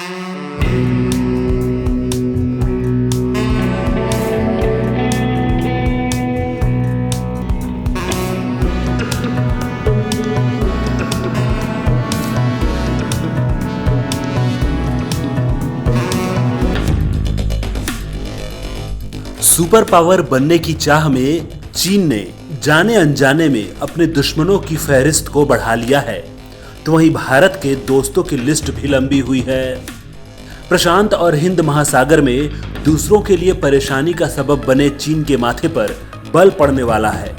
Super power बनने की चाह में चीन ने जाने अनजाने में अपने दुश्मनों की फहरिस्त को बढ़ा लिया है, तो वहीं भारत के दोस्तों की लिस्ट भी लंबी हुई है। प्रशांत और हिंद महासागर में दूसरों के लिए परेशानी का सबब बने चीन के माथे पर बल पड़ने वाला है।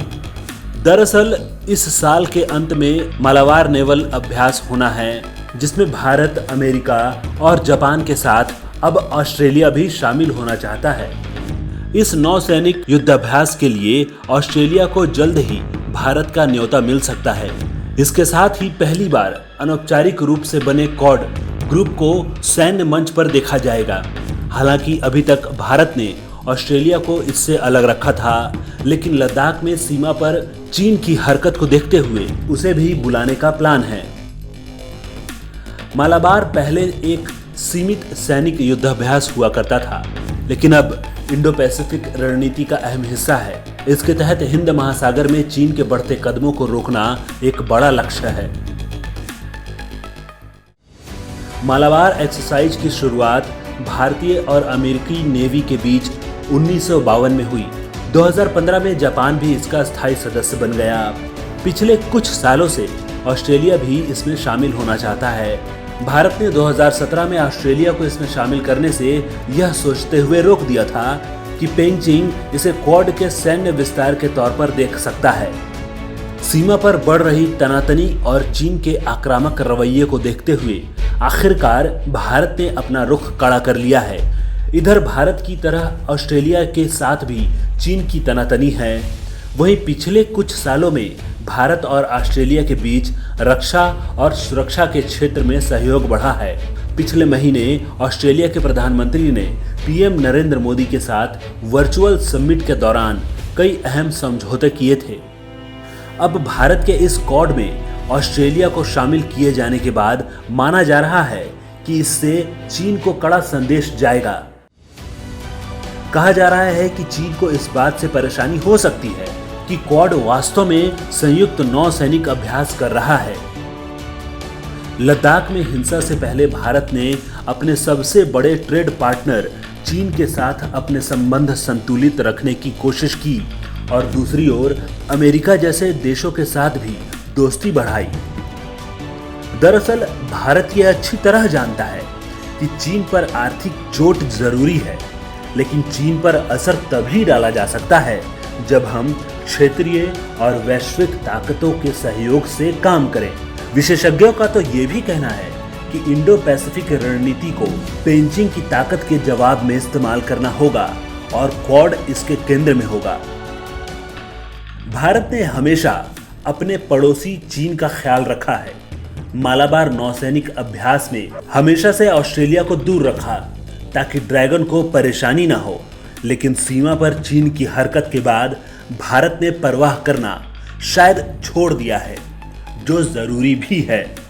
दरअसल इस साल के अंत में मालाबार नेवल अभ्यास होना है, जिसमें भारत, अमेरिका और जापान के साथ अब ऑस्ट्रेलिया भी शामिल होना चाहता है। इस नौसैनिक युद्धाभ्यास के लिए ऑस्ट्रेलिया को जल्द ही भारत का न्योता मिल सकता है। इसके साथ ही पहली बार अनौपचारिक रूप से बने क्वाड ग्रुप को सैन्य मंच पर देखा जाएगा। हालांकि अभी तक भारत ने ऑस्ट्रेलिया को इससे अलग रखा था, लेकिन लद्दाख में सीमा पर चीन की हरकत को देखते हुए उसे भी बुलाने का प्लान है। मालाबार पहले एक सीमित सैनिक युद्धाभ्यास हुआ करता था, लेकिन अब इंडो पैसिफिक रणनीति का अहम हिस्सा है। इसके तहत हिंद महासागर में चीन के बढ़ते कदमों को रोकना एक बड़ा लक्ष्य है। मालाबार एक्सरसाइज की शुरुआत भारतीय और अमेरिकी नेवी के बीच 1952 में हुई। 2015 में जापान भी इसका स्थायी सदस्य बन गया। पिछले कुछ सालों से ऑस्ट्रेलिया भी इसमें शामिल होना चाहता है। भारत ने 2017 में ऑस्ट्रेलिया को इसमें शामिल करने से यह सोचते हुए रोक दिया था कि पेंचिंग इसे क्वाड के सैन्य विस्तार के तौर पर देख सकता है। सीमा पर बढ़ रही तनातनी और चीन के आक्रामक रवैये को देखते हुए आखिरकार भारत ने अपना रुख कड़ा कर लिया है। इधर भारत की तरह ऑस्ट्रेलिया के साथ भी चीन की तनातनी है। वहीं पिछले कुछ सालों में भारत और ऑस्ट्रेलिया के बीच रक्षा और सुरक्षा के क्षेत्र में सहयोग बढ़ा है। पिछले महीने ऑस्ट्रेलिया के प्रधानमंत्री ने पीएम नरेंद्र मोदी के साथ वर्चुअल समिट के दौरान कई अहम समझौते किए थे। अब भारत के इस क्वाड में ऑस्ट्रेलिया को शामिल किए जाने के बाद माना जा रहा है कि इससे चीन को कड़ा संदेश जाएगा। कहा जा रहा है कि चीन को इस बात से परेशानी हो सकती है कि क्वाड वास्तव में संयुक्त नौसैनिक अभ्यास कर रहा है। लद्दाख में हिंसा से पहले भारत ने अपने सबसे बड़े ट्रेड पार्टनर चीन के साथ अपने संबंध संतुलित रखने की कोशिश की और दूसरी ओर अमेरिका जैसे देशों के साथ भी दोस्ती बढ़ाई। दरअसल भारत यह अच्छी तरह जानता है कि चीन पर आर्थिक चोट जरूरी है, लेकिन चीन पर असर तभी डाला जा सकता है जब हम क्षेत्रीय और वैश्विक ताकतों के सहयोग से काम करें। विशेषज्ञों का तो ये भी कहना है कि इंडो पैसिफिक रणनीति को पेंचिंग की ताकत के जवाब में इस्तेमाल करना होगा और क्वाड इसके केंद्र में होगा। भारत ने हमेशा अपने पड़ोसी चीन का ख्याल रखा है। मालाबार नौसैनिक अभ्यास में हमेशा से ऑस्ट्रेलिया को दूर रखा ताकि ड्रैगन को परेशानी ना हो, लेकिन सीमा पर चीन की हरकत के बाद भारत ने परवाह करना शायद छोड़ दिया है, जो जरूरी भी है।